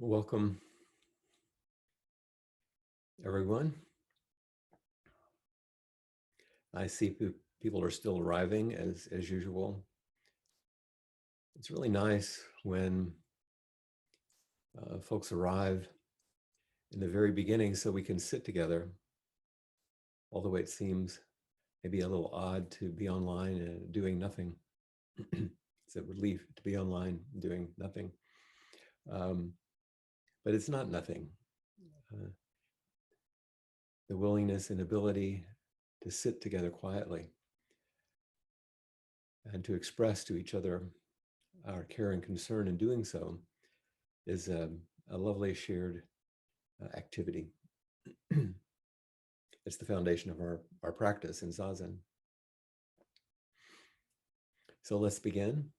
Welcome, everyone. I see people are still arriving as usual. It's really nice when folks arrive in the very beginning so we can sit together, although it seems maybe a little odd to be online and doing nothing. It's a relief to be online doing nothing. But it's not nothing. Uh, the willingness and ability to sit together quietly and to express to each other our care and concern in doing so is a lovely shared activity. It's the foundation of our practice in Zazen. So let's begin.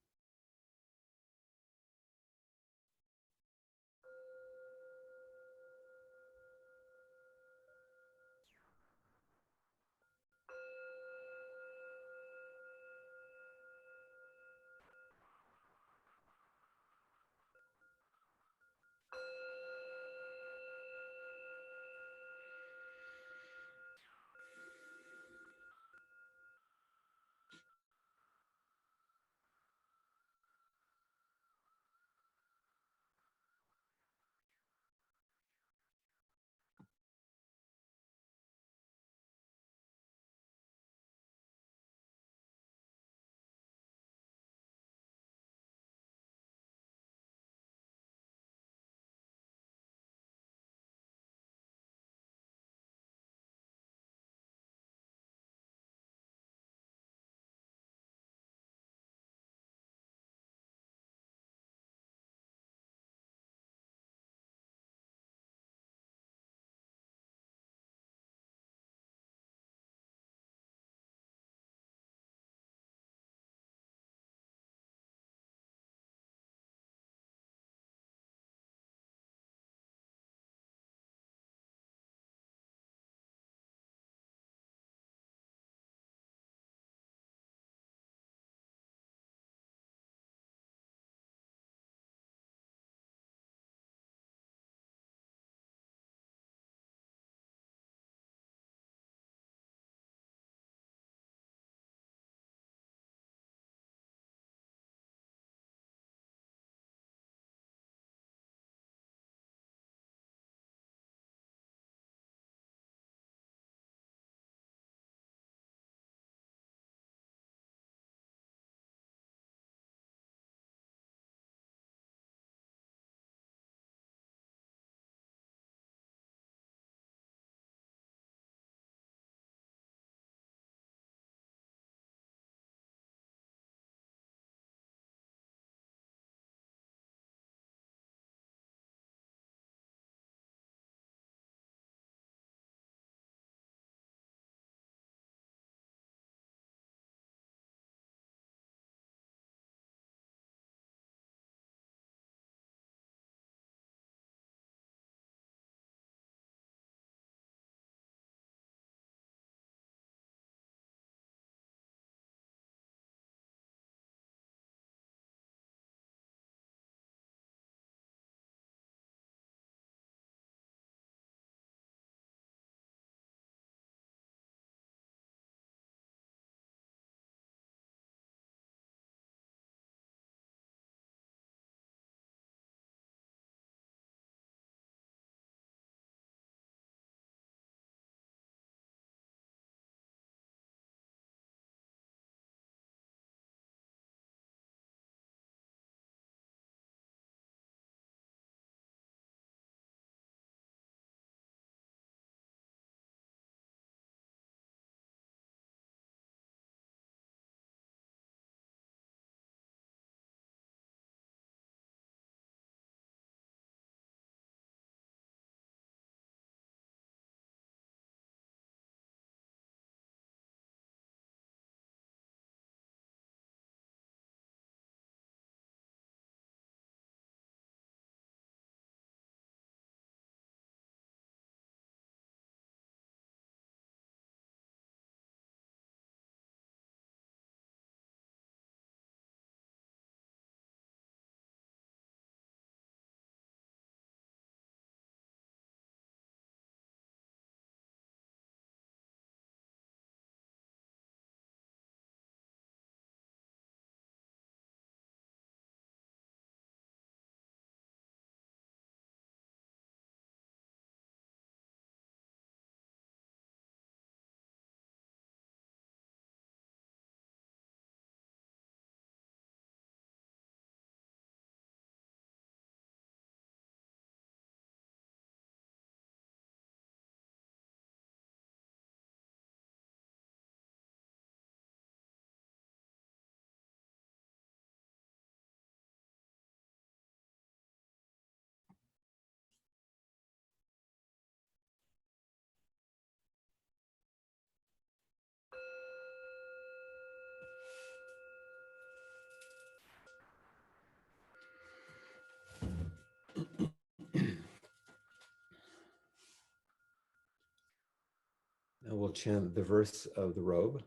chant the verse of the Robe.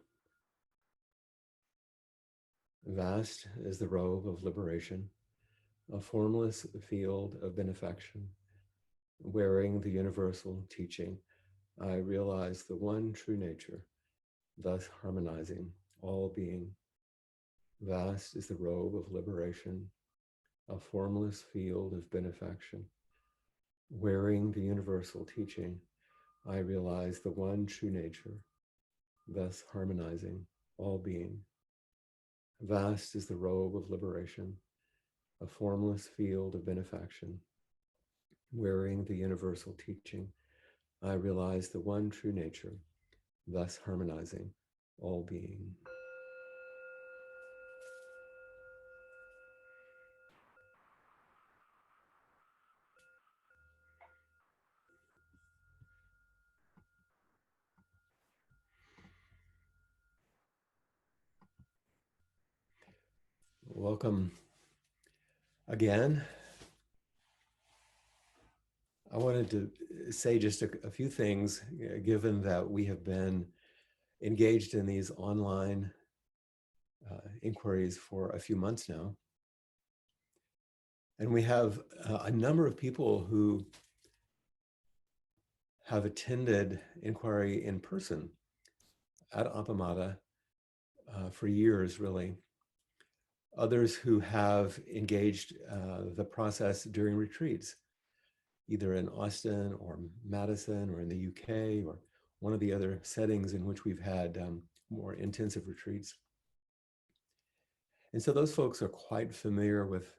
Vast is the robe of liberation, a formless field of benefaction. Wearing the universal teaching, I realize the one true nature, thus harmonizing all being. Vast is the robe of liberation, a formless field of benefaction. Wearing the universal teaching, I realize the one true nature, thus harmonizing all being. Vast is the robe of liberation, a formless field of benefaction. Wearing the universal teaching, I realize the one true nature, thus harmonizing all being. Welcome again. I wanted to say just a few things, given that we have been engaged in these online inquiries for a few months now. And we have a number of people who have attended inquiry in person at Appamada for years, really. Others who have engaged the process during retreats, either in Austin or Madison or in the UK or one of the other settings in which we've had more intensive retreats. And so those folks are quite familiar with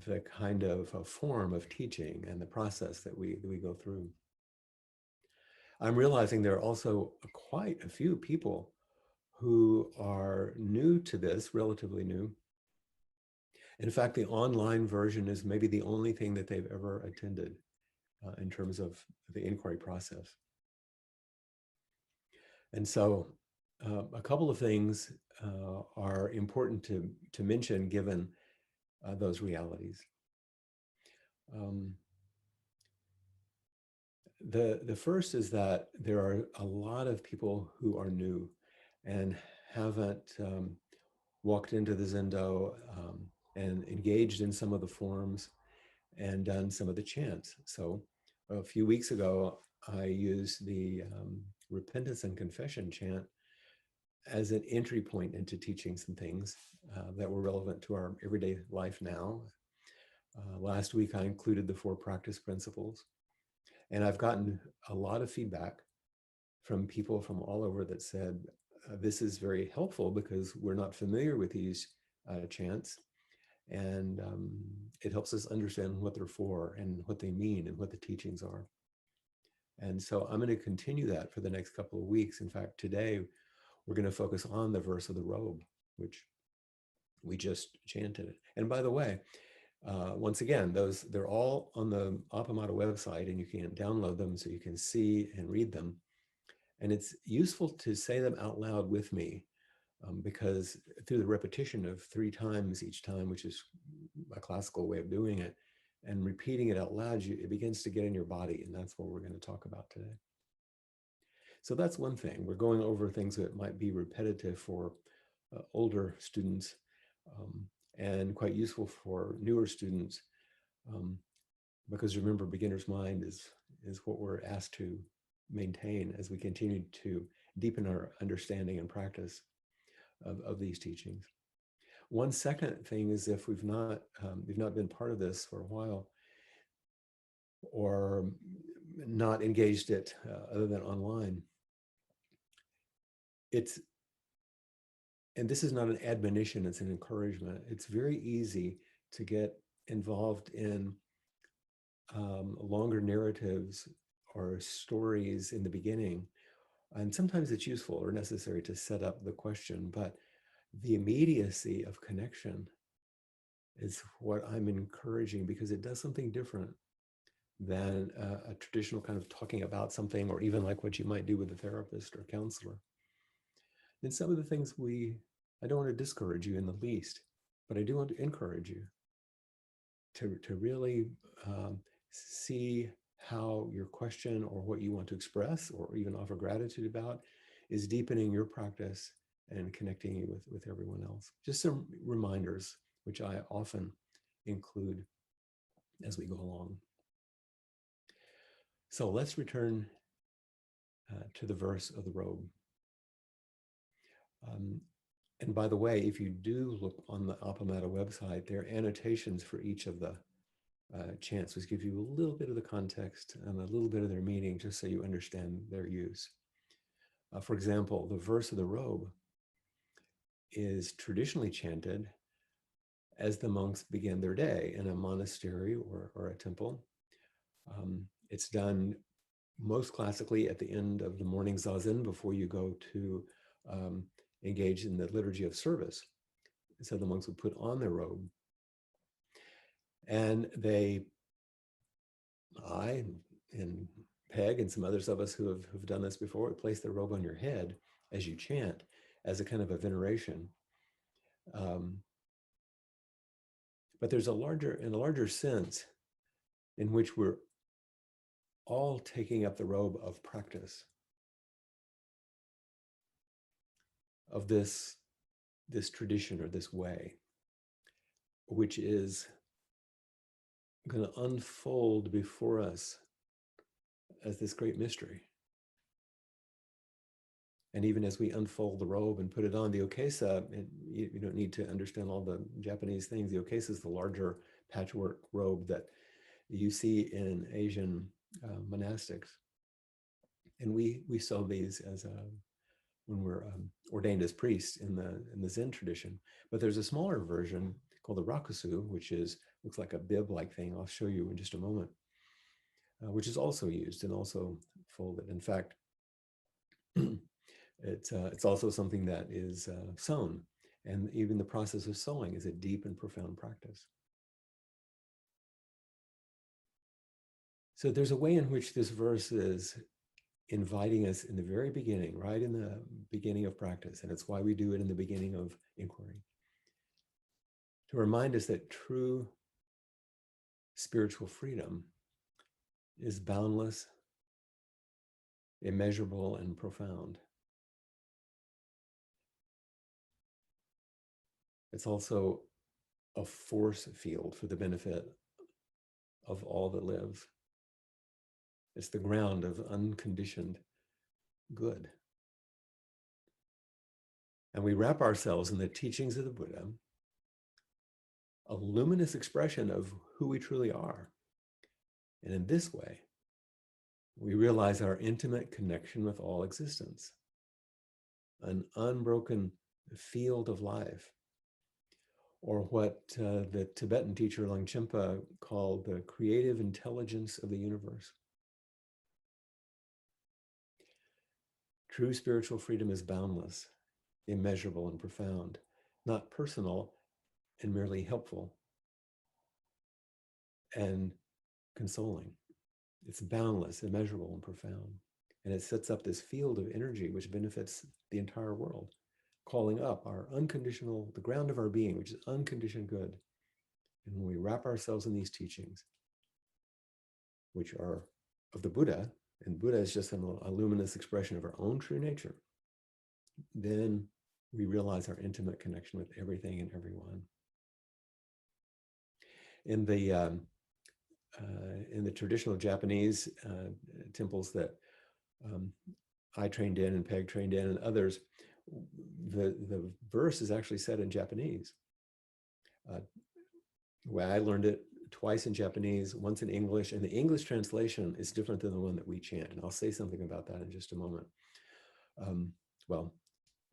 the kind of form of teaching and the process that we go through. I'm realizing there are also quite a few people who are new to this, relatively new. In fact, the online version is maybe the only thing that they've ever attended in terms of the inquiry process. And so a couple of things are important to mention given those realities. The first is that there are a lot of people who are new and haven't walked into the Zendo and engaged in some of the forms and done some of the chants. So a few weeks ago, I used the repentance and confession chant as an entry point into teaching some things that were relevant to our everyday life now. Last week, I included the 4 practice principles. And I've gotten a lot of feedback from people from all over that said, this is very helpful because we're not familiar with these chants. And it helps us understand what they're for and what they mean and what the teachings are. And so I'm going to continue that for the next couple of weeks. In fact, today we're going to focus on the verse of the Robe, which we just chanted. And by the way, once again, they're all on the Appamada website and you can download them so you can see and read them. And it's useful to say them out loud with me because through the repetition of 3 times each time, which is a classical way of doing it, and repeating it out loud, it begins to get in your body. And that's what we're going to talk about today. So that's one thing. We're going over things that might be repetitive for older students and quite useful for newer students. Because remember, beginner's mind is what we're asked to maintain as we continue to deepen our understanding and practice of these teachings. One second thing is if we've not been part of this for a while or not engaged it other than online, and this is not an admonition, it's an encouragement. It's very easy to get involved in longer narratives or stories in the beginning. And sometimes it's useful or necessary to set up the question, but the immediacy of connection is what I'm encouraging because it does something different than a traditional kind of talking about something, or even like what you might do with a therapist or counselor. And some of the things I don't want to discourage you in the least, but I do want to encourage you to really see how your question or what you want to express or even offer gratitude about is deepening your practice and connecting you with everyone else. Just some reminders, which I often include as we go along. So let's return to the verse of the robe. And by the way, if you do look on the Appamada website, there are annotations for each of the chants, which give you a little bit of the context and a little bit of their meaning, just so you understand their use. For example, the verse of the robe is traditionally chanted as the monks begin their day in a monastery or a temple. It's done most classically at the end of the morning zazen before you go to engage in the liturgy of service. So the monks would put on their robe, and I and Peg and some others of us who've done this before, would place the robe on your head as you chant, as a kind of a veneration. But there's a larger sense in which we're all taking up the robe of practice, of this tradition or this way, which is going to unfold before us as this great mystery. And even as we unfold the robe and put it on, the okesa, and you don't need to understand all the Japanese things, the okesa is the larger patchwork robe that you see in Asian monastics. And we sew these as when we're ordained as priests in the Zen tradition. But there's a smaller version called the rakusu, which looks like a bib-like thing. I'll show you in just a moment, which is also used and also folded. In fact, it's also something that is sewn, and even the process of sewing is a deep and profound practice. So there's a way in which this verse is inviting us in the very beginning, right in the beginning of practice, and it's why we do it in the beginning of inquiry, to remind us that true spiritual freedom is boundless, immeasurable, and profound. It's also a force field for the benefit of all that live. It's the ground of unconditioned good. And we wrap ourselves in the teachings of the Buddha, a luminous expression of who we truly are. And in this way, we realize our intimate connection with all existence, an unbroken field of life, or what the Tibetan teacher Longchenpa called the creative intelligence of the universe. True spiritual freedom is boundless, immeasurable, and profound, not personal and merely helpful and consoling. It's boundless, immeasurable, and profound. And it sets up this field of energy which benefits the entire world, calling up our unconditional, the ground of our being, which is unconditioned good. And when we wrap ourselves in these teachings, which are of the Buddha, and Buddha is just a luminous expression of our own true nature, then we realize our intimate connection with everything and everyone. In the traditional Japanese temples that I trained in and Peg trained in and others, the verse is actually said in Japanese. The way I learned it, twice in Japanese, once in English, and the English translation is different than the one that we chant. And I'll say something about that in just a moment. Well,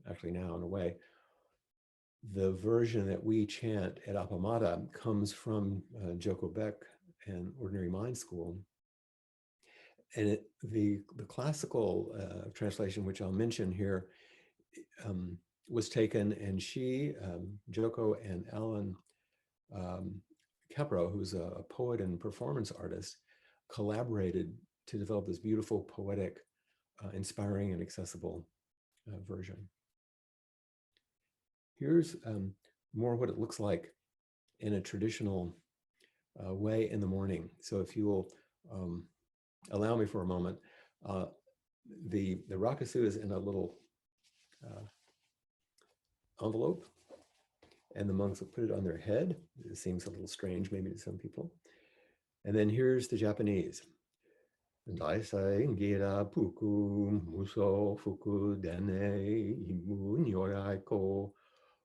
actually now in a way. The version that we chant at Appamada comes from Joko Beck and Ordinary Mind School. And the classical translation, which I'll mention here, was taken, and she, Joko and Alan Capro, who's a poet and performance artist, collaborated to develop this beautiful, poetic, inspiring, and accessible version. Here's more what it looks like in a traditional way in the morning. So if you will allow me for a moment. Uh, the rakusu is in a little uh, envelope, and the monks will put it on their head. It seems a little strange, maybe to some people. And then here's the Japanese. Daisai gira puku muso fuku dene imu nyorai ko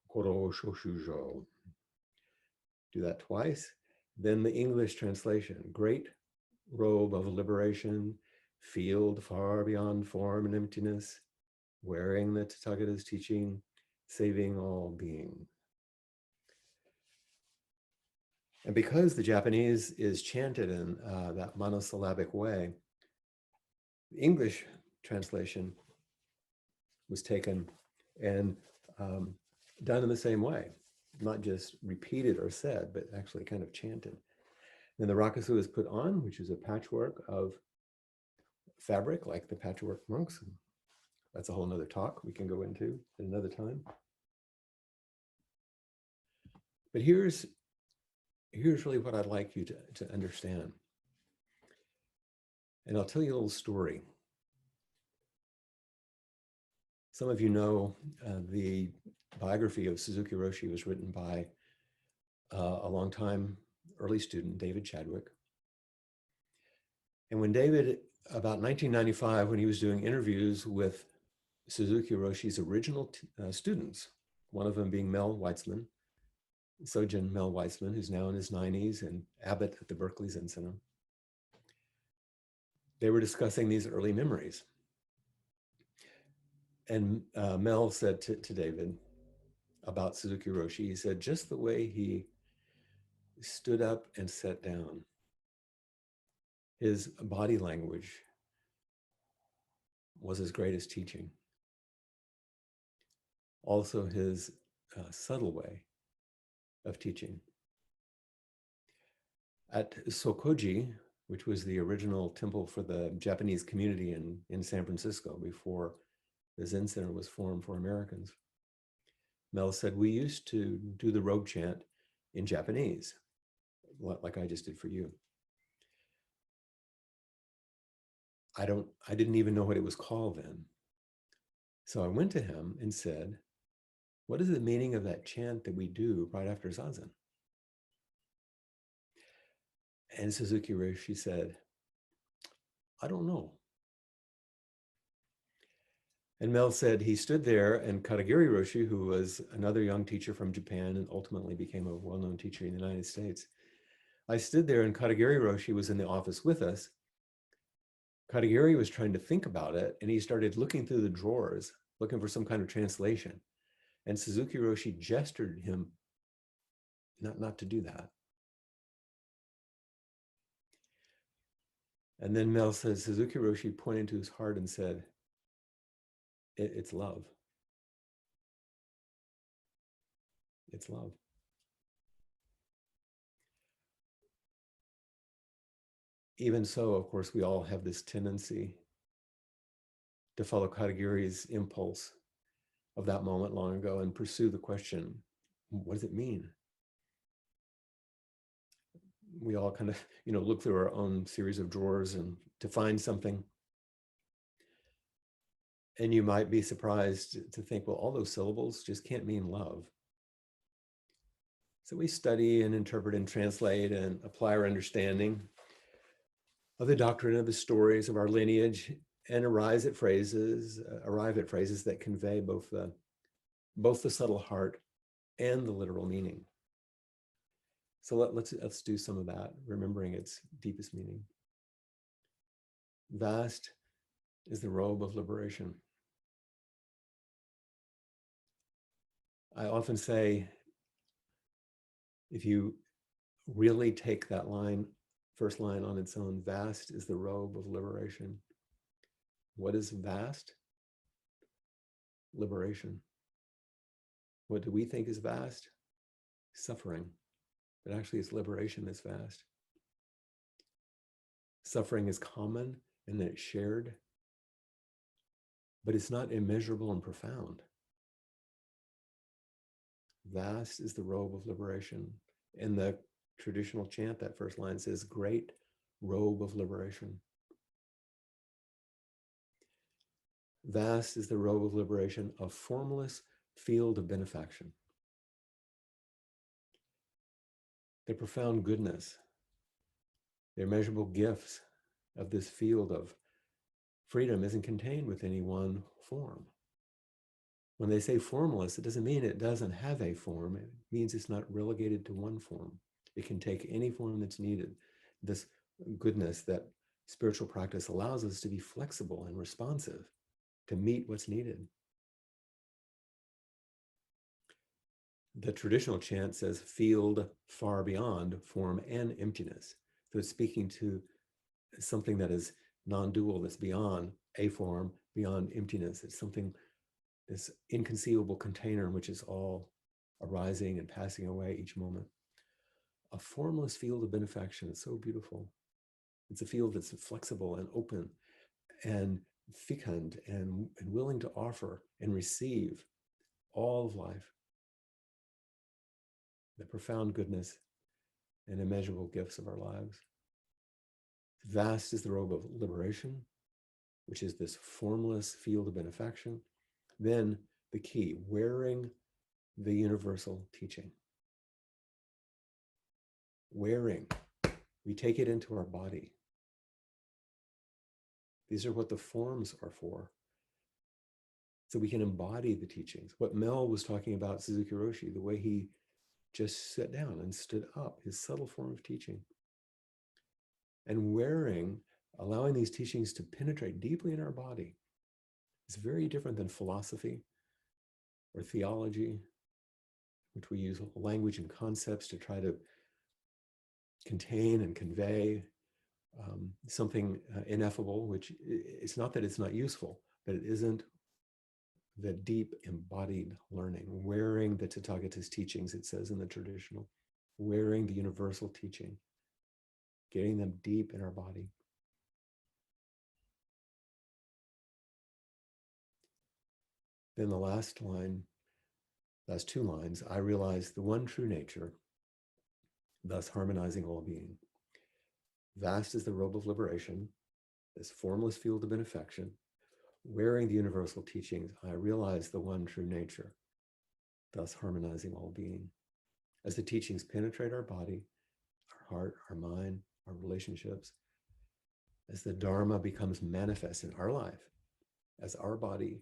koro shoshujo. Do that twice. Then the English translation. Great robe of liberation, field far beyond form and emptiness, wearing the Tathagata's teaching, saving all beings. And because the Japanese is chanted in that monosyllabic way, the English translation was taken and done in the same way, not just repeated or said, but actually kind of chanted. Then the rakusu is put on, which is a patchwork of fabric, like the patchwork monks. That's a whole nother talk we can go into at another time. But here's really what I'd like you to understand. And I'll tell you a little story. Some of you know the biography of Suzuki Roshi was written by a longtime early student, David Chadwick. And when David, about 1995, when he was doing interviews with Suzuki Roshi's original students, one of them being Mel Weitzman, Sojin Mel Weitzman, who's now in his 90s and abbot at the Berkeley Zen Center. They were discussing these early memories. And Mel said to David about Suzuki Roshi, he said, just the way he stood up and sat down, his body language was his greatest teaching. Also his subtle way of teaching. At Sokoji, which was the original temple for the Japanese community in San Francisco before the Zen Center was formed for Americans, Mel said, we used to do the Robe chant in Japanese, like I just did for you. I didn't even know what it was called then. So I went to him and said, what is the meaning of that chant that we do right after Zazen? And Suzuki Roshi said, I don't know. And Mel said he stood there, and Katagiri Roshi, who was another young teacher from Japan and ultimately became a well-known teacher in the United States, I stood there and Katagiri Roshi was in the office with us. Katagiri was trying to think about it, and he started looking through the drawers, looking for some kind of translation. And Suzuki Roshi gestured him not to do that. And then Mel says, Suzuki Roshi pointed to his heart and said, it's love. It's love. Even so, of course, we all have this tendency to follow Katagiri's impulse of that moment long ago and pursue the question, what does it mean? We all kind of, look through our own series of drawers and to find something. And you might be surprised to think, well, all those syllables just can't mean love. So we study and interpret and translate and apply our understanding of the doctrine of the stories of our lineage and arrive at phrases that convey both the subtle heart and the literal meaning. So let's do some of that, remembering its deepest meaning. Vast is the robe of liberation. I often say, if you really take that first line on its own, vast is the robe of liberation. What is vast? Liberation. What do we think is vast? Suffering. But actually it's liberation that's vast. Suffering is common and that it's shared, but it's not immeasurable and profound. Vast is the robe of liberation. In the traditional chant, that first line says, great robe of liberation. Vast is the robe of liberation, a formless field of benefaction. The profound goodness, the immeasurable gifts of this field of freedom isn't contained within any one form. When they say formless, it doesn't mean it doesn't have a form. It means it's not relegated to one form. It can take any form that's needed. This goodness that spiritual practice allows us to be flexible and responsive to meet what's needed. The traditional chant says field far beyond form and emptiness. So it's speaking to something that is non-dual, that's beyond a form, beyond emptiness. It's something, this inconceivable container in which is all arising and passing away each moment. A formless field of benefaction is so beautiful. It's a field that's flexible and open and fecund and willing to offer and receive all of life, the profound goodness and immeasurable gifts of our lives. Vast is the robe of liberation, which is this formless field of benefaction. Then the key, wearing the universal teaching. Wearing, we take it into our body. These are what the forms are for. So we can embody the teachings. What Mel was talking about, Suzuki Roshi, the way he just sat down and stood up, his subtle form of teaching. And wearing, allowing these teachings to penetrate deeply in our body is very different than philosophy or theology, which we use language and concepts to try to contain and convey something ineffable, which it's not that it's not useful, but it isn't the deep embodied learning, wearing the Tathagata's teachings, it says in the traditional, wearing the universal teaching, getting them deep in our body. Then the last line, last two lines, I realize the one true nature, thus harmonizing all being. Vast is the robe of liberation, this formless field of benefaction. Wearing the universal teachings, I realize the one true nature, thus harmonizing all being. As the teachings penetrate our body, our heart, our mind, our relationships, as the Dharma becomes manifest in our life, as our body,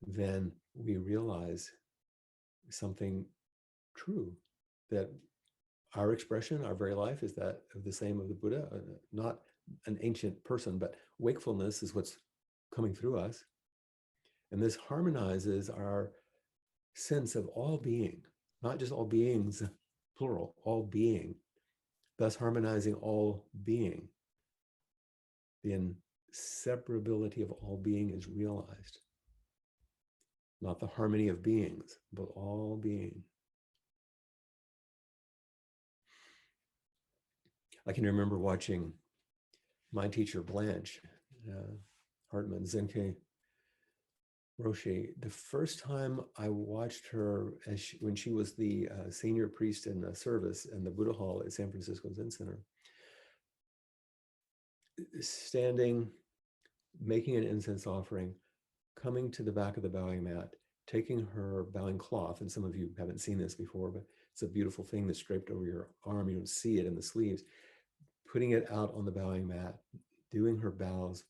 then we realize something true, that our expression, our very life is that of the same of the Buddha, not an ancient person, but wakefulness is what's coming through us. And this harmonizes our sense of all being, not just all beings, plural, all being, thus harmonizing all being. The inseparability of all being is realized. Not the harmony of beings, but all being. I can remember watching my teacher, Blanche Hartman, Zenke Roshi. The first time I watched her when she was the senior priest in the service in the Buddha Hall at San Francisco Zen Center, standing, making an incense offering, coming to the back of the bowing mat, taking her bowing cloth, and some of you haven't seen this before, but it's a beautiful thing that's draped over your arm. You don't see it in the sleeves. Putting it out on the bowing mat, doing her bows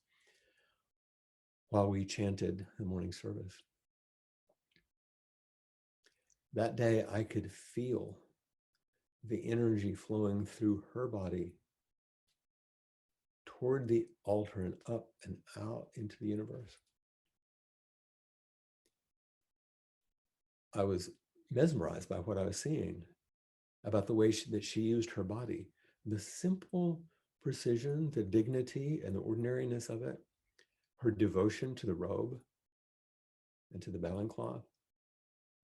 while we chanted the morning service. That day, I could feel the energy flowing through her body toward the altar and up and out into the universe. I was mesmerized by what I was seeing, about the way that she used her body. The simple precision, the dignity, and the ordinariness of it, her devotion to the robe and to the bowing cloth,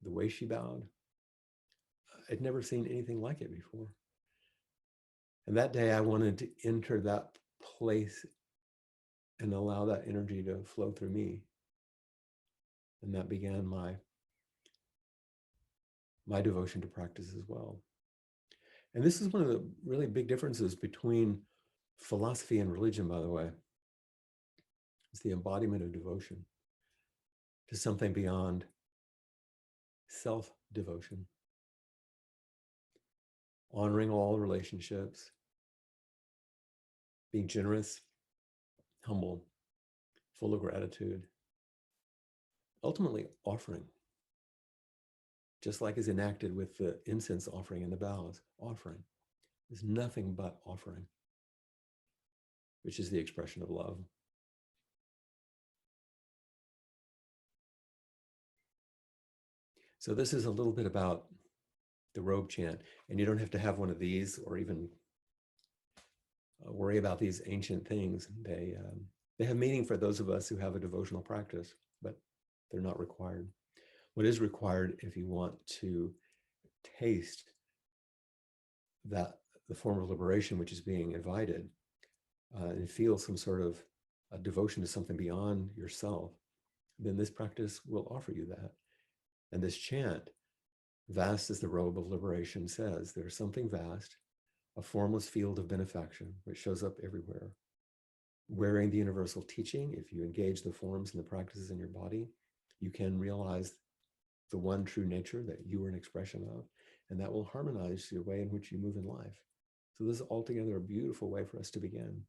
the way she bowed. I'd never seen anything like it before. And that day I wanted to enter that place and allow that energy to flow through me. And that began my devotion to practice as well. And this is one of the really big differences between philosophy and religion, by the way. It's the embodiment of devotion to something beyond self-devotion, honoring all relationships, being generous, humble, full of gratitude, ultimately offering, just like is enacted with the incense offering and the vows. Offering is nothing but offering, which is the expression of love. So this is a little bit about the Robe chant, and you don't have to have one of these or even worry about these ancient things. They have meaning for those of us who have a devotional practice, but they're not required. What is required, if you want to taste that the form of liberation which is being invited, and feel some sort of a devotion to something beyond yourself, then this practice will offer you that. And this chant, vast as the robe of liberation, says there's something vast, a formless field of benefaction which shows up everywhere. Wearing the universal teaching, if you engage the forms and the practices in your body, you can realize the one true nature that you are an expression of, and that will harmonize the way in which you move in life. So this is altogether a beautiful way for us to begin.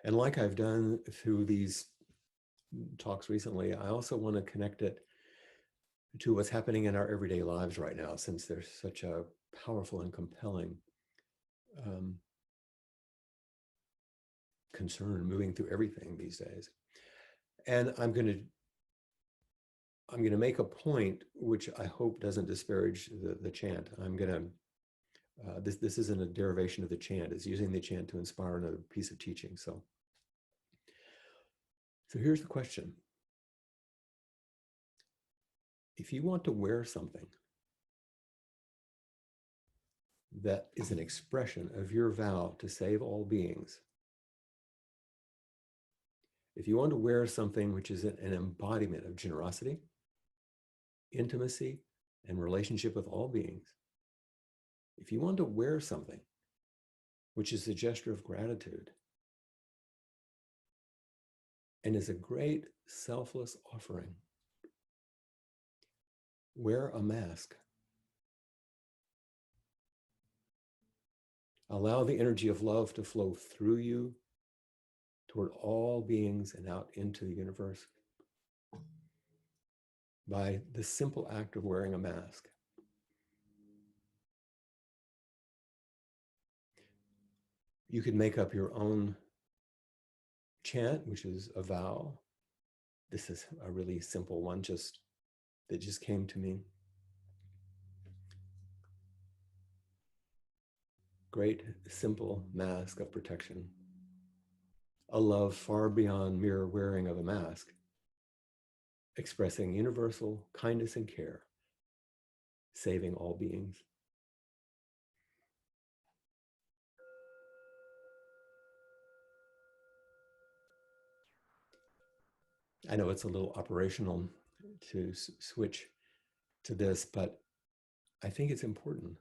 And like I've done through these talks recently, I also want to connect it to what's happening in our everyday lives right now, since there's such a powerful and compelling concern moving through everything these days. And I'm going to make a point which I hope doesn't disparage the chant. I'm going to this isn't a derivation of the chant. It's using the chant to inspire another piece of teaching. So here's the question. If you want to wear something that is an expression of your vow to save all beings, if you want to wear something which is an embodiment of generosity, intimacy, and relationship with all beings, if you want to wear something which is a gesture of gratitude and is a great selfless offering, wear a mask. Allow the energy of love to flow through you toward all beings and out into the universe by the simple act of wearing a mask. You could make up your own chant, which is a vow. This is a really simple one that just came to me. Great, simple mask of protection. A love far beyond mere wearing of a mask, expressing universal kindness and care, saving all beings. I know it's a little operational to switch to this, but I think it's important.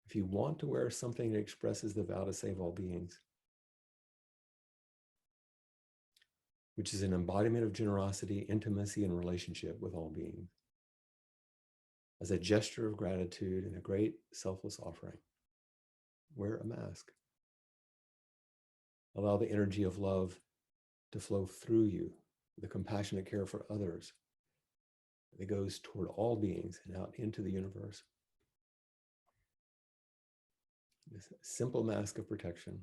If you want to wear something that expresses the vow to save all beings, which is an embodiment of generosity, intimacy, and relationship with all beings, as a gesture of gratitude and a great selfless offering, wear a mask. Allow the energy of love to flow through you, the compassionate care for others that goes toward all beings and out into the universe. This simple mask of protection,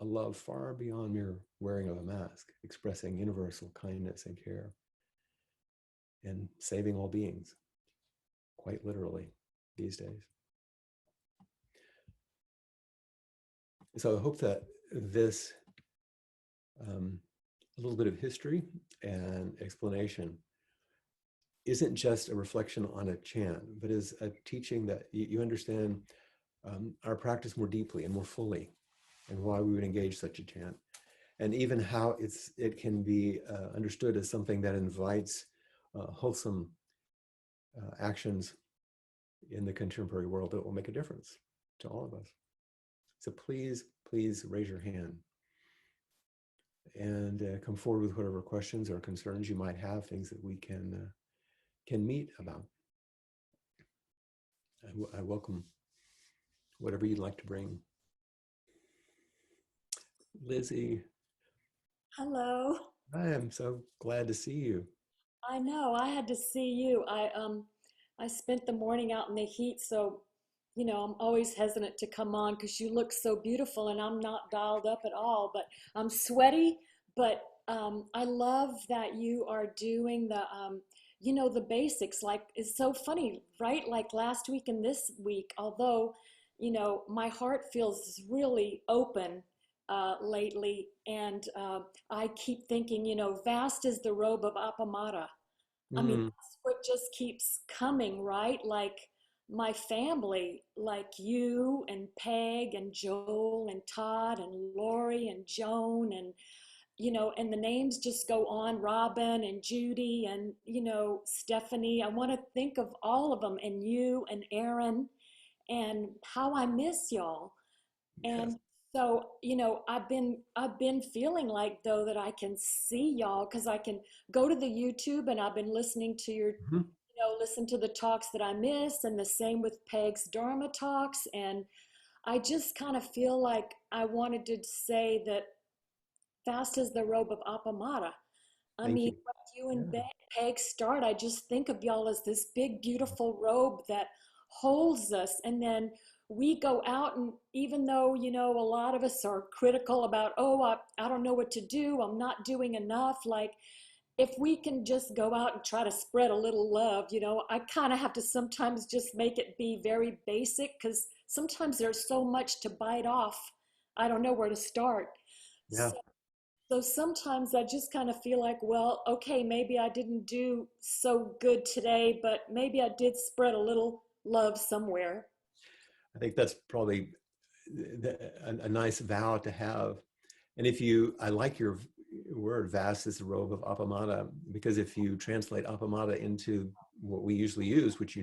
a love far beyond mere wearing of a mask, expressing universal kindness and care, and saving all beings, quite literally these days. So I hope that this a little bit of history and explanation isn't just a reflection on a chant, but is a teaching that you understand our practice more deeply and more fully, and why we would engage such a chant, and even how it can be understood as something that invites wholesome actions in the contemporary world that will make a difference to all of us. So please raise your hand and come forward with whatever questions or concerns you might have, things that we can meet about. I welcome whatever you'd like to bring. Lizzie, Hello. I am so glad to see you. I know. I had to see you. I spent the morning out in the heat, so I'm always hesitant to come on because you look so beautiful and I'm not dialed up at all, but I'm sweaty, but I love that you are doing the basics. Like it's so funny, right? Like last week and this week, although, my heart feels really open lately and I keep thinking, vast is the robe of Apamata. I mean, Mm, that's what just keeps coming, right? Like my family, like you and Peg and Joel and Todd and Lori and Joan and, and the names just go on, Robin and Judy and, Stephanie. I want to think of all of them and you and Aaron and how I miss y'all. yes. And so, I've been feeling like though that I can see y'all because I can go to the YouTube and I've been listening to Mhm. listen to the talks that I miss and the same with Peg's Dharma talks. And I just kind of feel like I wanted to say that fast as the robe of Apamata. I Thank mean, you. like you Yeah. and Peg start, I just think of y'all as this big, beautiful robe that holds us. And then we go out, and even though, a lot of us are critical about, oh, I don't know what to do, I'm not doing enough. Like, if we can just go out and try to spread a little love, I kind of have to sometimes just make it be very basic because sometimes there's so much to bite off. I don't know where to start. Yeah. So sometimes I just kind of feel like, well, okay, maybe I didn't do so good today, but maybe I did spread a little love somewhere. I think that's probably a nice vow to have. And if you, I like your word, vast is the robe of Appamada, because if you translate Appamada into what we usually use, which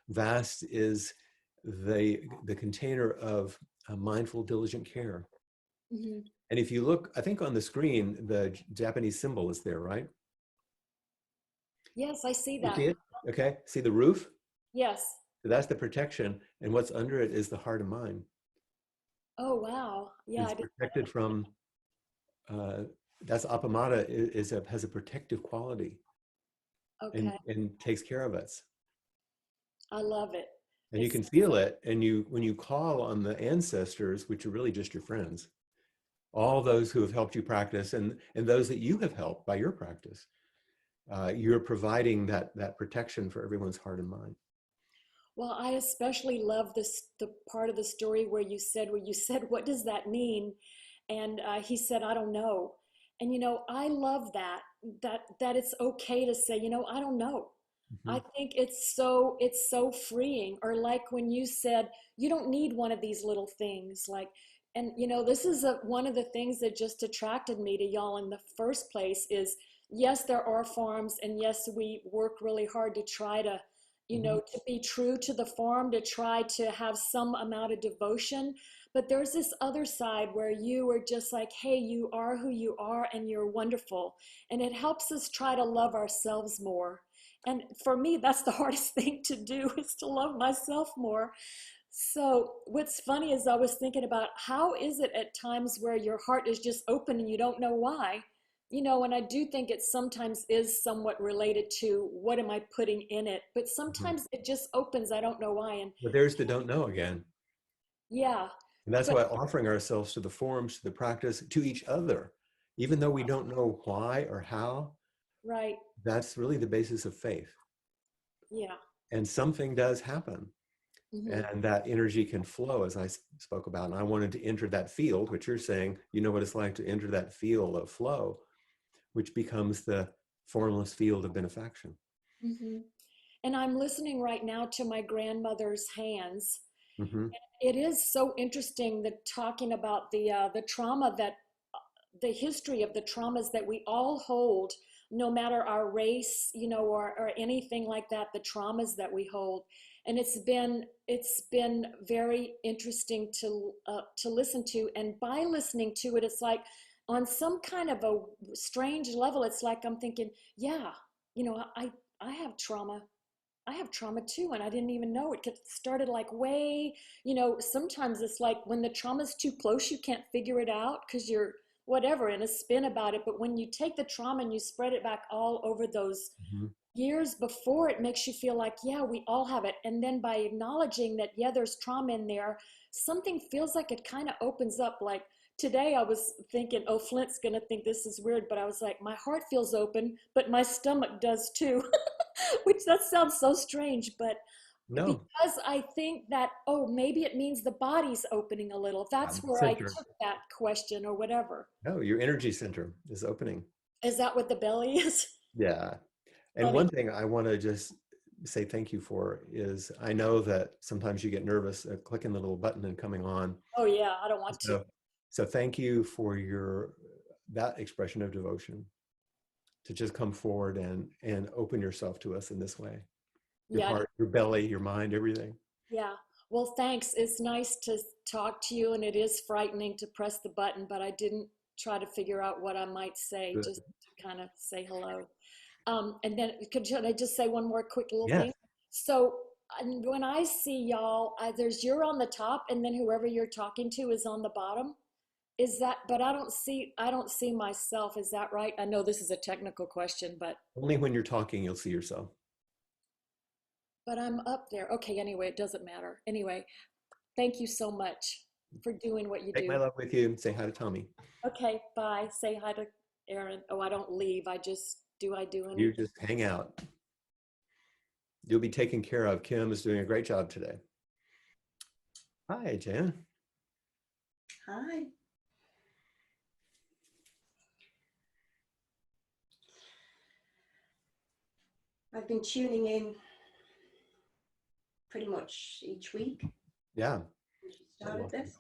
vast is the container of mindful, diligent care. Hmm. And if you look, I think on the screen, the Japanese symbol is there, right? Yes, I see You see that. it? Okay. See the roof? Yes. So that's the protection. And what's under it is the heart and mind. Oh, wow. Yeah, It's I did. protected from, uh, that's Appamada has a protective quality Okay. and takes care of us. I love it. And you It's can feel it. And when you call on the ancestors, which are really just your friends, all those who have helped you practice and those that you have helped by your practice, you're providing that protection for everyone's heart and mind. Well, I especially love the part of the story where you said, "What does that mean?" And he said, "I don't know." And I love that it's okay to say, I don't know. Mhm. I think it's so freeing. Or like when you said, you don't need one of these little things, like, and this is one of the things that just attracted me to y'all in the first place is, yes, there are forms, and yes, we work really hard to try to Mhm. to be true to the form, to try to have some amount of devotion. But there's this other side where you are just like, hey, you are who you are and you're wonderful. And it helps us try to love ourselves more. And for me, that's the hardest thing to do is to love myself more. So what's funny is I was thinking about how is it at times where your heart is just open and you don't know why? And I do think it sometimes is somewhat related to what am I putting in it, but Mhm. sometimes it just opens, I don't know why. And But there's the don't know again. yeah, And that's but why offering ourselves to the forms, to the practice, to each other, even though we don't know why or how, right, that's really the basis of faith. yeah. And something does happen. Hmm. And that energy can flow, as I spoke about. And I wanted to enter that field, which you're saying, you know what it's like to enter that field of flow, which becomes the formless field of benefaction. Hmm. And I'm listening right now to my grandmother's hands. Hmm. It is so interesting that talking about the trauma that the history of the traumas that we all hold, no matter our race, or anything like that, the traumas that we hold. And it's been very interesting to listen to. And by listening to it, it's like on some kind of a strange level, it's like I'm thinking, yeah, you know, I have trauma. I have trauma too, and I didn't even know it. It started like way, sometimes it's like when the trauma's too close, you can't figure it out because you're whatever in a spin about it. But when you take the trauma and you spread it back all over those Mhm. years before, it makes you feel like, yeah, we all have it. And then by acknowledging that, yeah, there's trauma in there, something feels like it kind of opens up. Like today, I was thinking, oh, Flint's going to think this is weird, but I was like, my heart feels open, but my stomach does too. Which that sounds so strange, but No, because I think that, oh, maybe it means the body's opening a little. That's where I center. took that question or whatever. No, your energy center is opening. Is that what the belly is? Yeah. And Funny. one thing I want to just say thank you for is I know that sometimes you get nervous at clicking the little button and coming on. Oh, yeah, I don't want to. So, so thank you for your that expression of devotion to just come forward and open yourself to us in this way. Your Yeah, heart, your belly, your mind, everything. yeah. Well, thanks. It's nice to talk to you, and it is frightening to press the button, but I didn't try to figure out what I might say, Good. just to kind of say hello. And then could I just say one more quick little Yes. thing? So when I see y'all, there's you're on the top, and then whoever you're talking to is on the bottom. Is that? But I don't see myself. Is that right? I know this is a technical question, Only when you're talking, you'll see yourself. but I'm up there. Okay. Anyway, it doesn't matter. Anyway, thank you so much for doing what you Take my do. love with you. Say hi to Tommy. Okay. Bye. Say hi to Aaron. Oh, I don't leave. I just do. I do You anything? just hang out. You'll be taken care of. Kim is doing a great job today. Hi, Jan. Hi. I've been tuning in pretty much each week Yeah. since you So started welcome. this.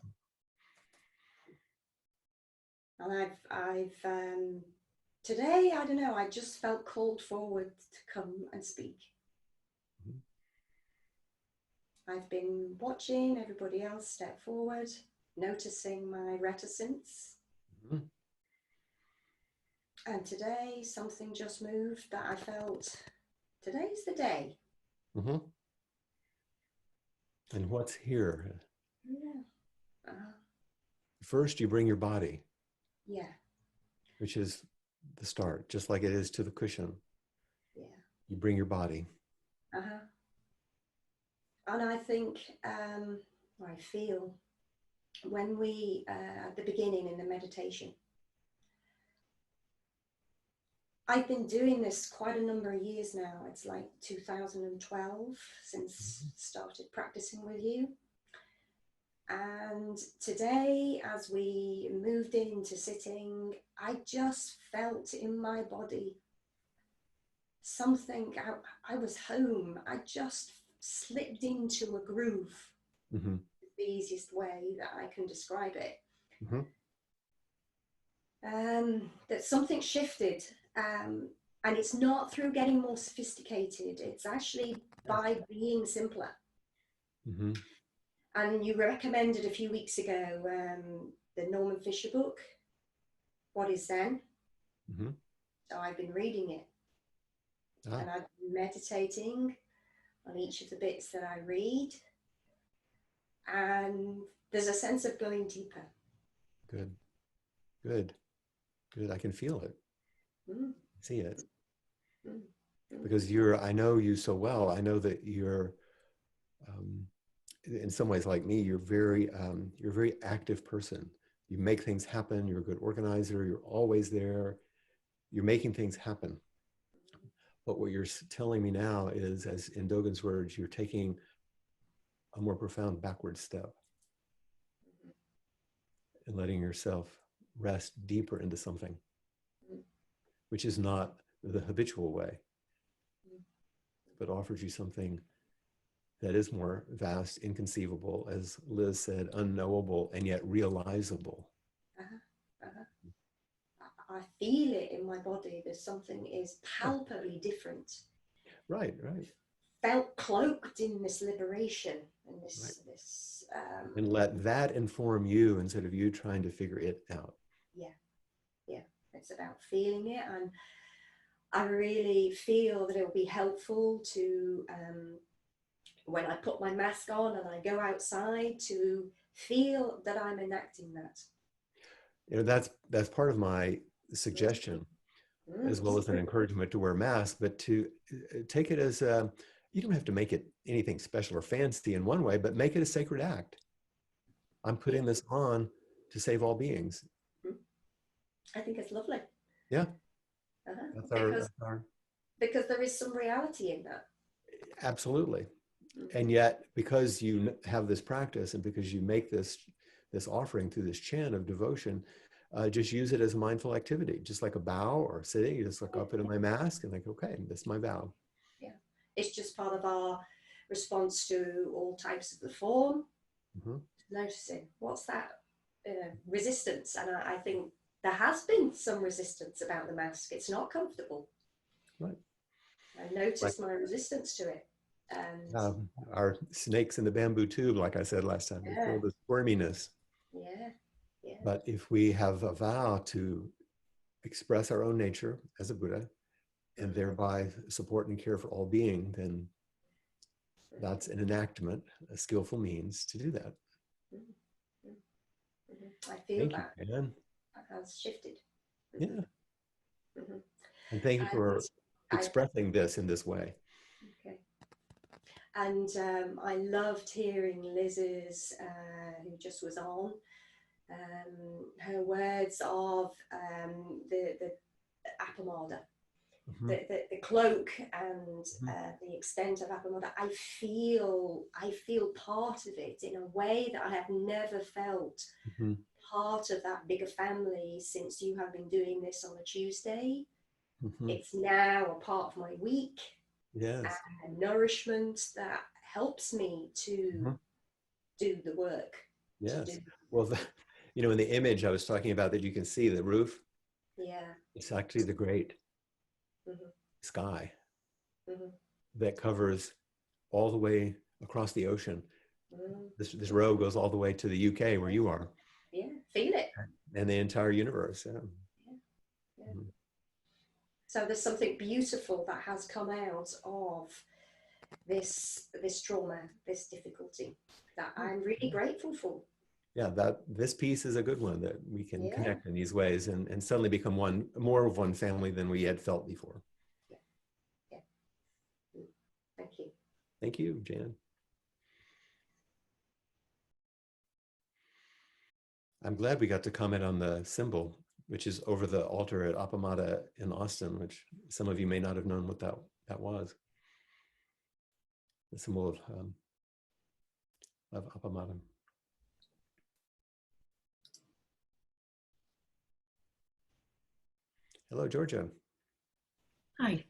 And today, I don't know, I just felt called forward to come and speak. Mhm. I've been watching everybody else step forward, noticing my reticence. Mhm. And today, something just moved that I felt today's the day. Mhm. And what's here? Yeah. Uh, First, you bring your body, yeah. which is the start, just like it is to the cushion. Yeah. You bring your body. Uh-huh. And I think, I feel when we, at the beginning in the meditation, I've been doing this quite a number of years now. It's like 2012 since started practicing with you. And today, as we moved into sitting, I just felt in my body something. I was home. I just slipped into a groove. Mhm. The easiest way that I can describe it. Mhm. That something shifted, and it's not through getting more sophisticated. It's actually Yes. by being simpler. Mhm. And you recommended a few weeks ago the Norman Fisher book, What is Zen? Mhm. So I've been reading it, Ah, and I've been meditating on each of the bits that I read, and there's a sense of going deeper. good. Good. Good. I can feel it. Mm, See it. mm, mm. Because I know you so well. I know that you're, um, in some ways like me, you're a very active person. You make things happen. You're a good organizer. You're always there. You're making things happen. But what you're telling me now is, as in Dogen's words, you're taking a more profound backward step and letting yourself rest deeper into something, which is not the habitual way, but offers you something that is more vast, inconceivable, as Liz said, unknowable, and yet realizable. Uh-huh, uh-huh. I feel it in my body. There's something is Yeah, palpably different. right, right, Felt cloaked in this liberation and right. this And let that inform you instead of you trying to figure it out. yeah, It's about feeling it. And I really feel that it will be helpful to, when I put my mask on and I go outside, to feel that I'm enacting that. You know, that's part of my suggestion, as well as an encouragement to wear masks, but to take it as you don't have to make it anything special or fancy in one way, but make it a sacred act. I'm putting this on to save all beings. I think it's lovely. Yeah. Because there is some reality in that. Absolutely. And yet, because you have this practice and because you make this offering through this chant of devotion, just use it as a mindful activity, just like a bow or sitting. You just look up into my mask and like, okay, this is my vow. Yeah, it's just part of our response to all types of the form. Noticing what's that resistance, and I think there has been some resistance about the mask. It's not comfortable. Right. I noticed my resistance to it. And our snakes in the bamboo tube, like I said last time, they feel the squirminess. Yeah. Yeah. But if we have a vow to express our own nature as a Buddha and thereby support and care for all being, then that's an enactment, a skillful means to do that. I feel thank that. You, Jan. That has shifted. Yeah. And thank you for expressing this in this way. Okay. And I loved hearing Liz's, who just was on, her words of the appamada, the cloak, and the extent of appamada. I feel part of it in a way that I have never felt part of that bigger family since you have been doing this on a Tuesday. It's now a part of my week. Yes. And nourishment that helps me to do the work. Yes. Well, you know, in the image I was talking about that you can see the roof. Yeah. It's actually the great sky that covers all the way across the ocean. This row goes all the way to the UK where you are. Yeah, feel it. And the entire universe. Yeah. So there's something beautiful that has come out of this trauma, this difficulty, that I'm really grateful for. Yeah, this piece is a good one, that we can connect in these ways and suddenly become more of one family than we had felt before. Yeah. Thank you. Thank you, Jan. I'm glad we got to comment on the symbol, which is over the altar at Appamada in Austin, which some of you may not have known what that was. The symbol of Appamada. Hello, Georgia. Hi.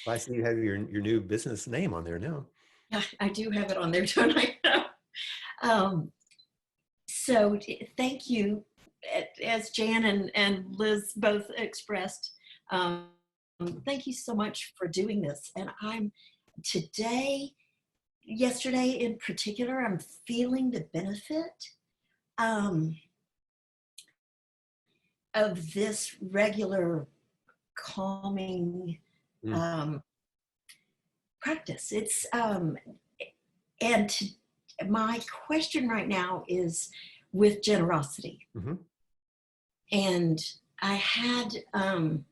I see you have your new business name on there now. Yeah, I do have it on there, don't I? So thank you, as Jan and Liz both expressed. Thank you so much for doing this. And yesterday in particular, I'm feeling the benefit of this regular calming practice. It's my question right now is with generosity. And I had an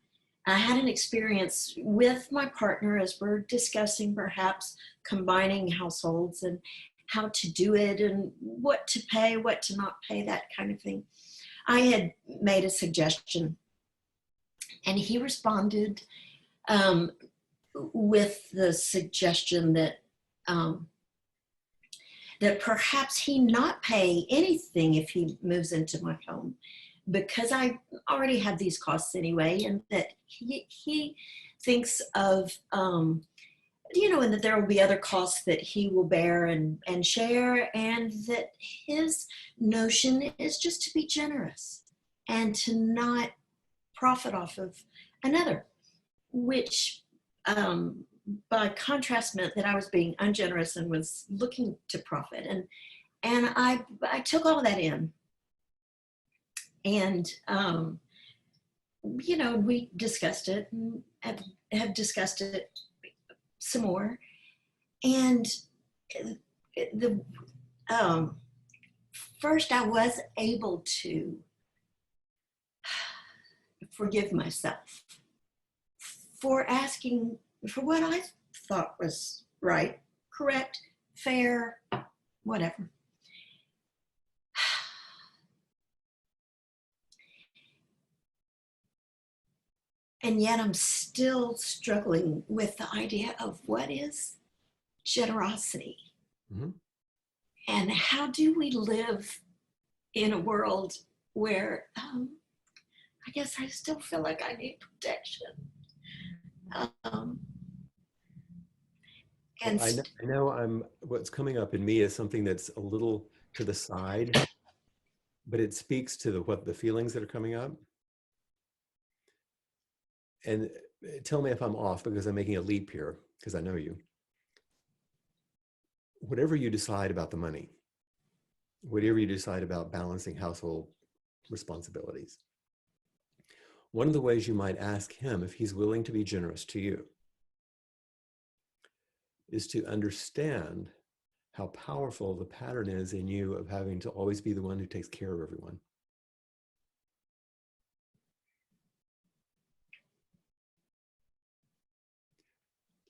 experience with my partner as we're discussing perhaps combining households and how to do it and what to pay, what to not pay, that kind of thing. I had made a suggestion and he responded with the suggestion that that perhaps he not pay anything if he moves into my home, because I already have these costs anyway, and that he thinks of, and that there will be other costs that he will bear and share, and that his notion is just to be generous and to not profit off of another, which by contrast meant that I was being ungenerous and was looking to profit. And I took all of that in. And you know, we discussed it and have discussed it some more. And the first, I was able to forgive myself for asking for what I thought was right, correct, fair, whatever. And yet I'm still struggling with the idea of what is generosity. Mm-hmm. And how do we live in a world where I guess I still feel like I need protection. And Well, I know what's coming up in me is something that's a little to the side, but it speaks to what the feelings that are coming up. And tell me if I'm off, because I'm making a leap here, because I know you. Whatever you decide about the money, whatever you decide about balancing household responsibilities, one of the ways you might ask him if he's willing to be generous to you is to understand how powerful the pattern is in you of having to always be the one who takes care of everyone.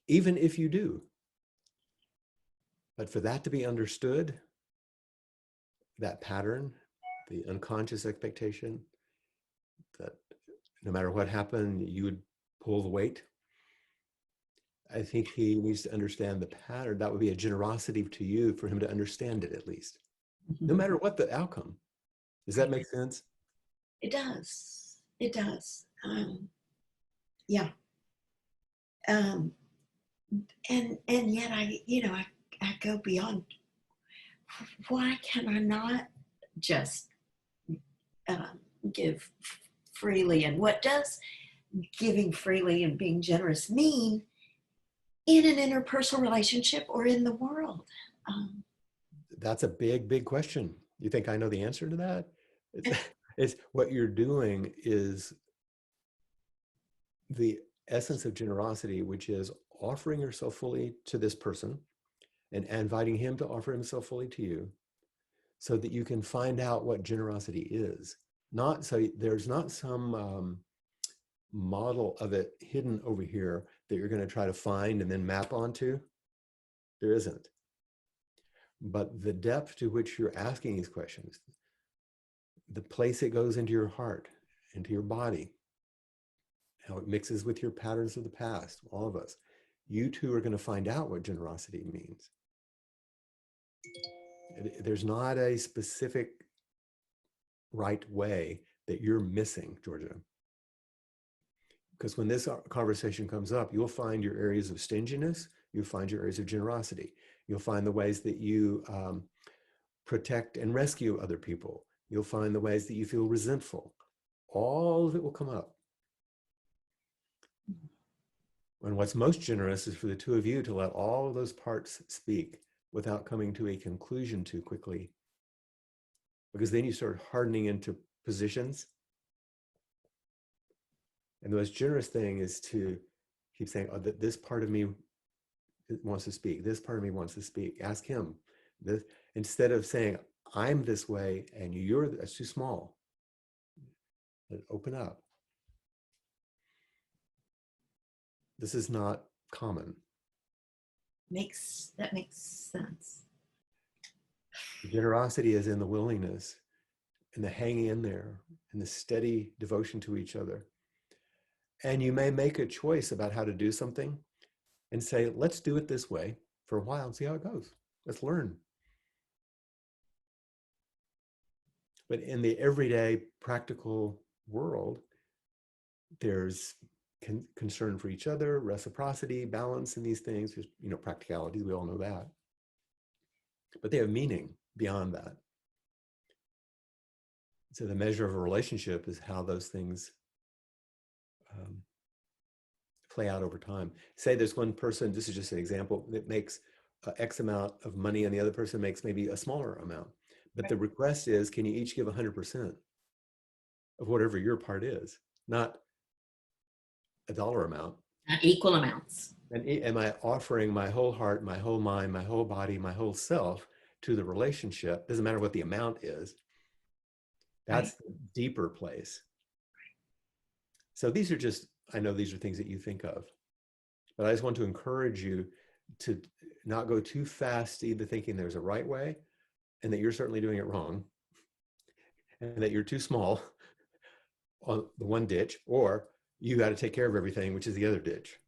Even if you do. But for that to be understood, that pattern, the unconscious expectation that no matter what happened, you would pull the weight. I think he needs to understand the pattern. That would be a generosity to you for him to understand it, at least, no matter what the outcome. Does that make sense? It does. It does. Yeah. And yet I go beyond. Why can I not just give freely? And what does giving freely and being generous mean in an interpersonal relationship or in the world? That's a big question. You think I know the answer to that? It's what you're doing is the essence of generosity, which is offering yourself fully to this person and inviting him to offer himself fully to you, so that you can find out what generosity is. Not so there's not some model of it hidden over here that you're going to try to find and then map onto. There isn't. But the depth to which you're asking these questions, the place it goes into your heart, into your body, how it mixes with your patterns of the past, all of us, you two are going to find out what generosity means. There's not a specific right way that you're missing, Georgia. Because when this conversation comes up, you'll find your areas of stinginess, you'll find your areas of generosity, you'll find the ways that you protect and rescue other people, you'll find the ways that you feel resentful. All of it will come up. And what's most generous is for the two of you to let all of those parts speak without coming to a conclusion too quickly. Because then you start hardening into positions. And the most generous thing is to keep saying, oh, this part of me wants to speak. This part of me wants to speak. Ask him. This, instead of saying, I'm this way and that's too small. But open up. This is not common. That makes sense. Generosity is in the willingness and the hanging in there and the steady devotion to each other. And you may make a choice about how to do something and say, let's do it this way for a while and see how it goes. Let's learn. But in the everyday practical world, there's concern for each other, reciprocity, balance in these things, just, practicalities, we all know that. But they have meaning beyond that. So the measure of a relationship is how those things play out over time. Say there's one person, this is just an example, that makes X amount of money and the other person makes maybe a smaller amount. But the request is, can you each give 100% of whatever your part is? not a dollar amount. Equal amounts. And am I offering my whole heart, my whole mind, my whole body, my whole self to the relationship? Doesn't matter what the amount is. That's the deeper place. So these are just, I know these are things that you think of, but I just want to encourage you to not go too fast into thinking there's a right way and that you're certainly doing it wrong and that you're too small on the one ditch, or you got to take care of everything, which is the other ditch.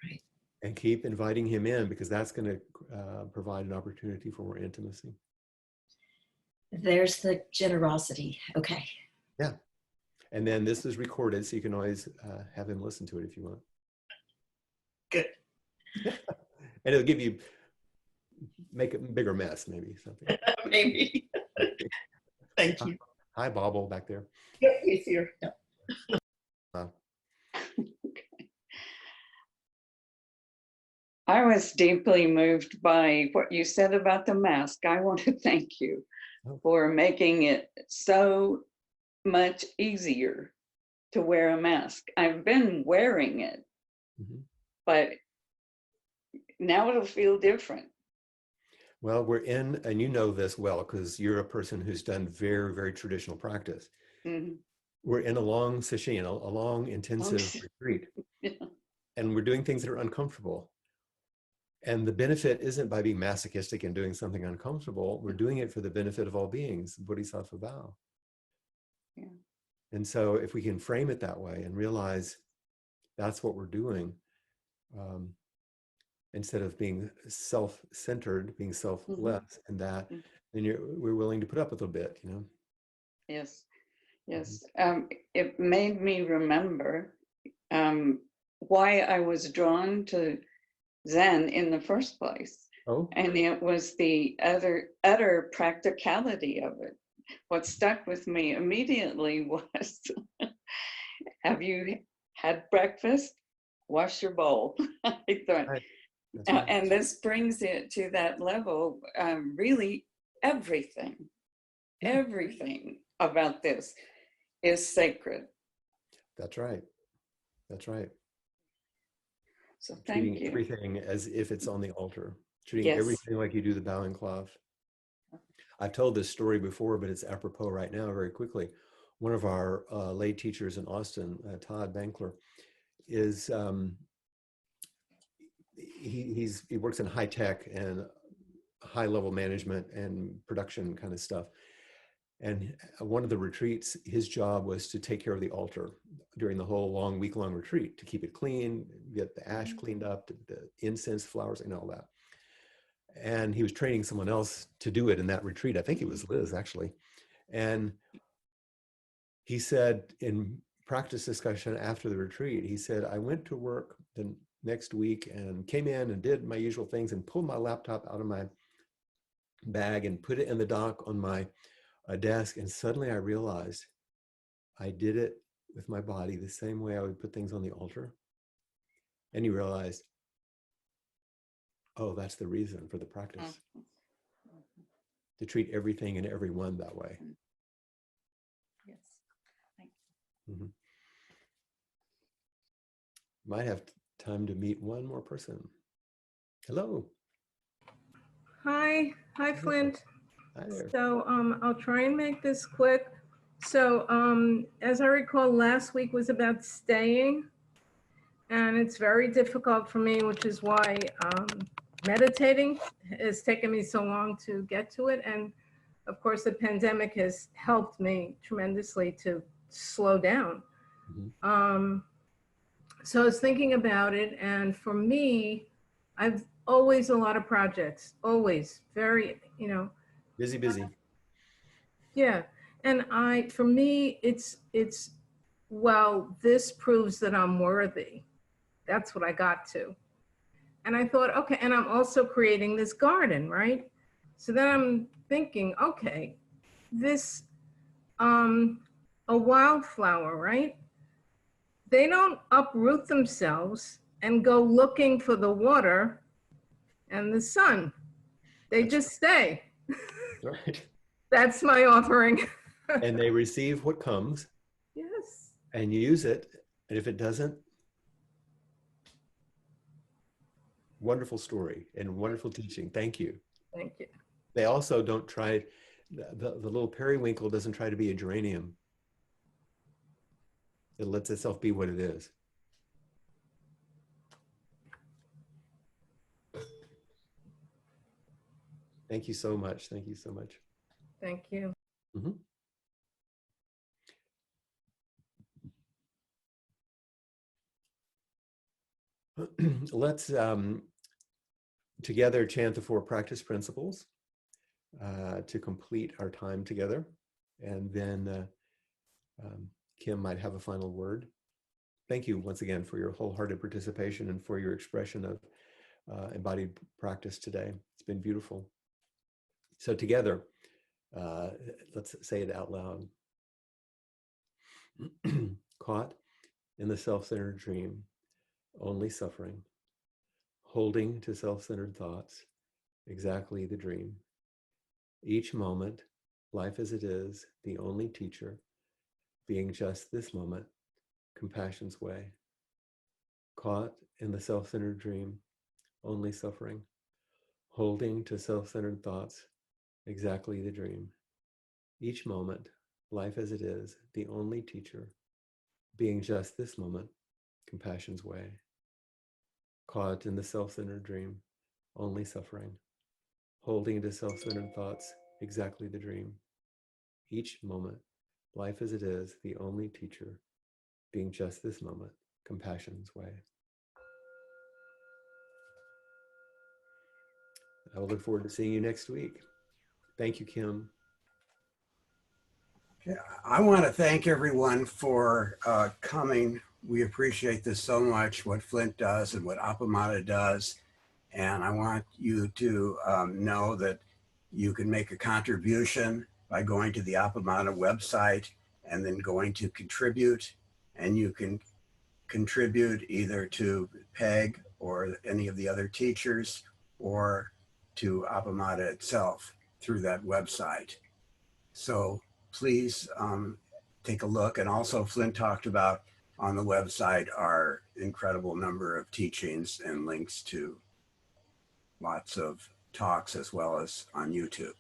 Right. And keep inviting him in, because that's going to provide an opportunity for more intimacy. There's the generosity. Okay. Yeah. And then this is recorded, so you can always have him listen to it if you want. Good. And it'll give you, make it a bigger mess, maybe something. Maybe. Thank you. Hi, Bobble, back there. Yeah, he's here. Yeah. I was deeply moved by what you said about the mask. I want to thank you for making it so much easier to wear a mask. I've been wearing it, but now it'll feel different. Well, we're in, and you know this well, because you're a person who's done very, very traditional practice. We're in a long session, a long, intensive retreat. Yeah. And we're doing things that are uncomfortable. And the benefit isn't by being masochistic and doing something uncomfortable. We're doing it for the benefit of all beings, Bodhisattva vow. Yeah. And so if we can frame it that way and realize that's what we're doing, instead of being self-centered, being selfless, and that, then we're willing to put up with a bit, you know? Yes, yes. It made me remember why I was drawn to Zen in the first place. Oh. And it was the utter practicality of it. What stuck with me immediately was, have you had breakfast? Wash your bowl. I thought, Right. and this brings it to that level. Really, everything about this is sacred. That's right. That's right. So thank Treating you. everything as if it's on the altar. Treating Yes. everything like you do the bowing cloth. I've told this story before, but it's apropos right now very quickly. One of our lay teachers in Austin, Todd Bankler, is he works in high tech and high level management and production kind of stuff. And one of the retreats, his job was to take care of the altar during the whole long week-long retreat, to keep it clean, get the ash cleaned up, the incense, flowers, and all that. And he was training someone else to do it in that retreat. I think it was Liz, actually. And he said in practice discussion after the retreat, he said, I went to work the next week and came in and did my usual things and pulled my laptop out of my bag and put it in the dock on my desk. And suddenly I realized I did it with my body the same way I would put things on the altar. And you realized, oh, that's the reason for the practice. To treat everything and everyone that way. Yes. Thank you. Might have time to meet one more person. Hello. Hi, Flint. Hi there. So I'll try and make this quick. So as I recall, last week was about staying, and it's very difficult for me, which is why meditating has taken me so long to get to it. And of course, the pandemic has helped me tremendously to slow down. So I was thinking about it, and for me, I've always a lot of projects, always very, Busy. Yeah, and for me, it's well, this proves that I'm worthy. That's what I got to. And I thought, okay, and I'm also creating this garden, right? So then I'm thinking, okay, this a wildflower, right? They don't uproot themselves and go looking for the water and the sun. They just stay. Right. That's my offering. And they receive what comes. Yes. and you use it. And if it doesn't, wonderful story and wonderful teaching. Thank you. Thank you. They also don't try, the little periwinkle doesn't try to be a geranium. It lets itself be what it is. Thank you so much. Thank you so much. Thank you. Mm-hmm. Let's together chant the 4 practice principles to complete our time together. And then Kim might have a final word. Thank you once again for your wholehearted participation and for your expression of embodied practice today. It's been beautiful. So together, let's say it out loud. Caught in the self-centered dream, only suffering, holding to self-centered thoughts, exactly the dream. Each moment, life as it is, the only teacher, being just this moment, compassion's way. Caught in the self-centered dream, only suffering, holding to self-centered thoughts, exactly the dream. Each moment, life as it is, the only teacher, being just this moment, compassion's way. Caught in the self-centered dream, only suffering, holding to self-centered thoughts, exactly the dream. Each moment, life as it is, the only teacher, being just this moment, compassion's way. I will look forward to seeing you next week. Thank you, Kim. Yeah, I want to thank everyone for coming. We appreciate this so much, what Flint does and what Appamada does. And I want you to know that you can make a contribution by going to the Appamada website and then going to contribute. And you can contribute either to Peg or any of the other teachers or to Appamada itself through that website. So please take a look. And also Flint talked about on the website our incredible number of teachings and links to lots of talks as well as on YouTube.